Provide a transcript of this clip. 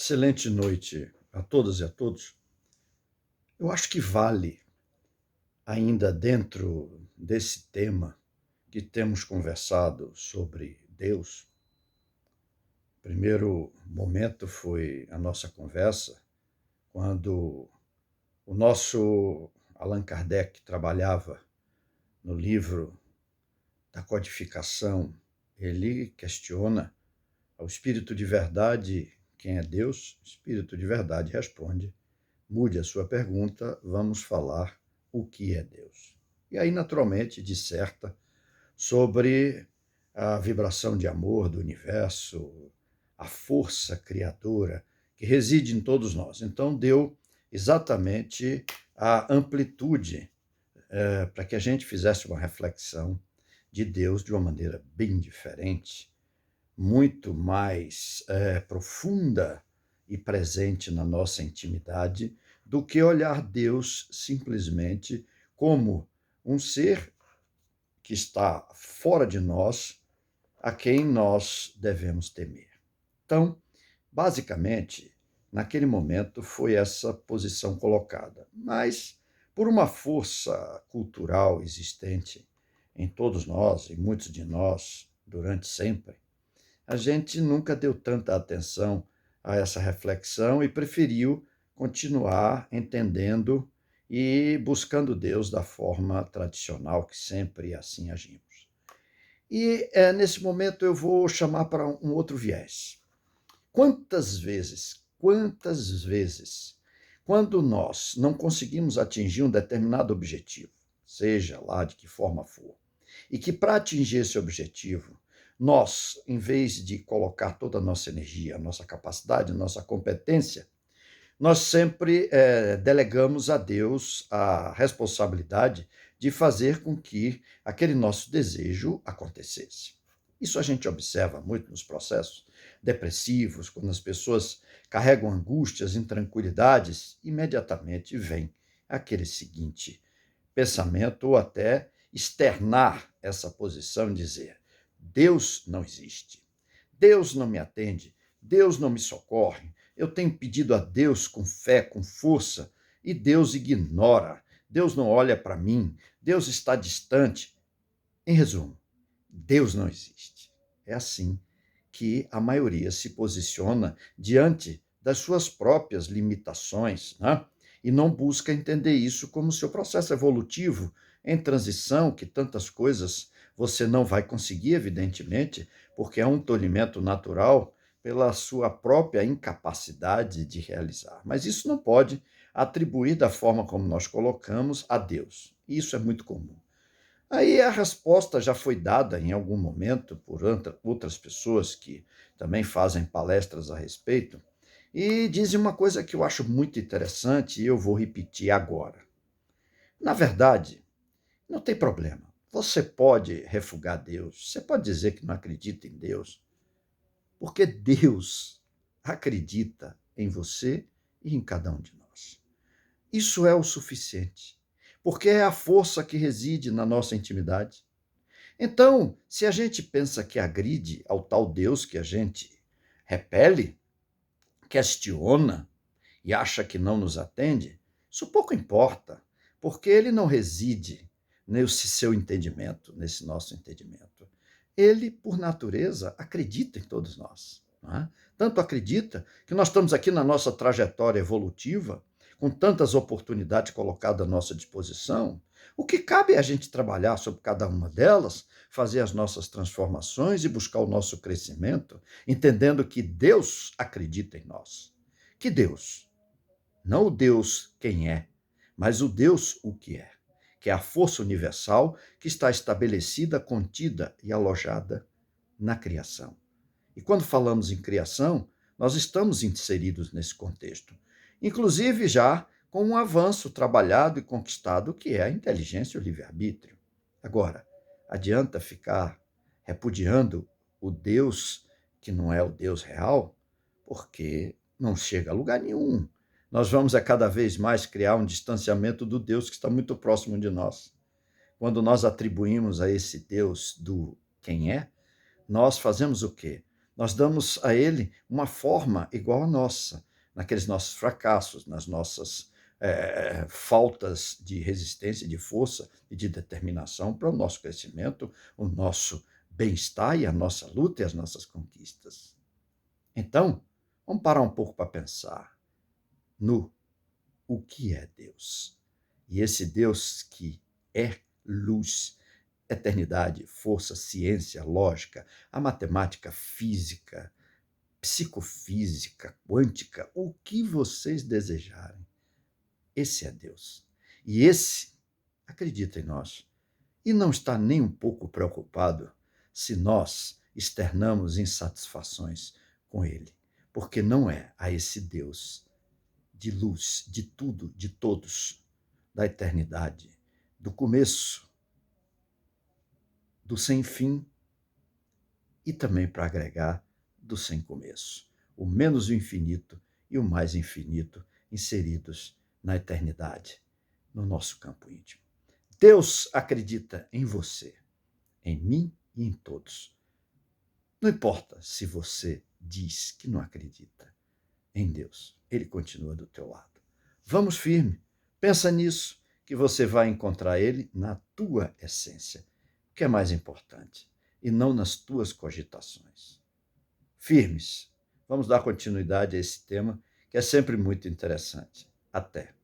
Excelente noite a todas e a todos. Eu acho que vale, ainda dentro desse tema que temos conversado sobre Deus. O primeiro momento foi a nossa conversa quando o nosso Allan Kardec trabalhava no livro da codificação. Ele questiona ao Espírito de Verdade quem é Deus. O Espírito de Verdade responde: mude a sua pergunta, vamos falar o que é Deus. E aí, naturalmente, disserta sobre a vibração de amor do universo, a força criadora que reside em todos nós. Então, deu exatamente a amplitude para que a gente fizesse uma reflexão de Deus de uma maneira bem diferente, muito mais profunda e presente na nossa intimidade do que olhar Deus simplesmente como um ser que está fora de nós, a quem nós devemos temer. Então, basicamente, naquele momento foi essa posição colocada, mas por uma força cultural existente em todos nós, em muitos de nós, durante sempre, a gente nunca deu tanta atenção a essa reflexão e preferiu continuar entendendo e buscando Deus da forma tradicional, que sempre assim agimos. E nesse momento eu vou chamar para um outro viés. Quantas vezes, quando nós não conseguimos atingir um determinado objetivo, seja lá de que forma for, e que para atingir esse objetivo, nós, em vez de colocar toda a nossa energia, a nossa capacidade, a nossa competência, nós sempre delegamos a Deus a responsabilidade de fazer com que aquele nosso desejo acontecesse. Isso a gente observa muito nos processos depressivos, quando as pessoas carregam angústias, intranquilidades, imediatamente vem aquele seguinte pensamento, ou até externar essa posição e dizer: Deus não existe, Deus não me atende, Deus não me socorre, eu tenho pedido a Deus com fé, com força, e Deus ignora, Deus não olha para mim, Deus está distante. Em resumo, Deus não existe. É assim que a maioria se posiciona diante das suas próprias limitações, né? E não busca entender isso como seu processo evolutivo em transição, que tantas coisas você não vai conseguir, evidentemente, porque é um tolhimento natural pela sua própria incapacidade de realizar. Mas isso não pode atribuir da forma como nós colocamos a Deus. Isso é muito comum. Aí a resposta já foi dada em algum momento por outras pessoas que também fazem palestras a respeito e dizem uma coisa que eu acho muito interessante e eu vou repetir agora. Na verdade, não tem problema. Você pode refugar Deus, você pode dizer que não acredita em Deus, porque Deus acredita em você e em cada um de nós. Isso é o suficiente, porque é a força que reside na nossa intimidade. Então, se a gente pensa que agride ao tal Deus que a gente repele, questiona e acha que não nos atende, isso pouco importa, porque ele não reside nesse seu entendimento, nesse nosso entendimento. Ele, por natureza, acredita em todos nós. Não é? Tanto acredita que nós estamos aqui na nossa trajetória evolutiva, com tantas oportunidades colocadas à nossa disposição, o que cabe é a gente trabalhar sobre cada uma delas, fazer as nossas transformações e buscar o nosso crescimento, entendendo que Deus acredita em nós. Que Deus? Não o Deus quem é, mas o Deus o que é a força universal que está estabelecida, contida e alojada na criação. E quando falamos em criação, nós estamos inseridos nesse contexto, inclusive já com um avanço trabalhado e conquistado que é a inteligência e o livre-arbítrio. Agora, adianta ficar repudiando o Deus que não é o Deus real, porque não chega a lugar nenhum. Nós vamos a cada vez mais criar um distanciamento do Deus que está muito próximo de nós. Quando nós atribuímos a esse Deus do quem é, nós fazemos o quê? Nós damos a ele uma forma igual à nossa, naqueles nossos fracassos, nas nossas faltas de resistência, de força e de determinação para o nosso crescimento, o nosso bem-estar e a nossa luta e as nossas conquistas. Então, vamos parar um pouco para pensar no o que é Deus. E esse Deus que é luz, eternidade, força, ciência, lógica, a matemática, física, psicofísica, quântica, o que vocês desejarem. Esse é Deus. E esse acredita em nós. E não está nem um pouco preocupado se nós externamos insatisfações com ele. Porque não é a esse Deus de luz, de tudo, de todos, da eternidade, do começo, do sem fim e também, para agregar, do sem começo. O menos o infinito e o mais infinito inseridos na eternidade, no nosso campo íntimo. Deus acredita em você, em mim e em todos. Não importa se você diz que não acredita em Deus, ele continua do teu lado. Vamos firme, pensa nisso, que você vai encontrar ele na tua essência, que é mais importante, e não nas tuas cogitações. Firmes, vamos dar continuidade a esse tema, que é sempre muito interessante. Até!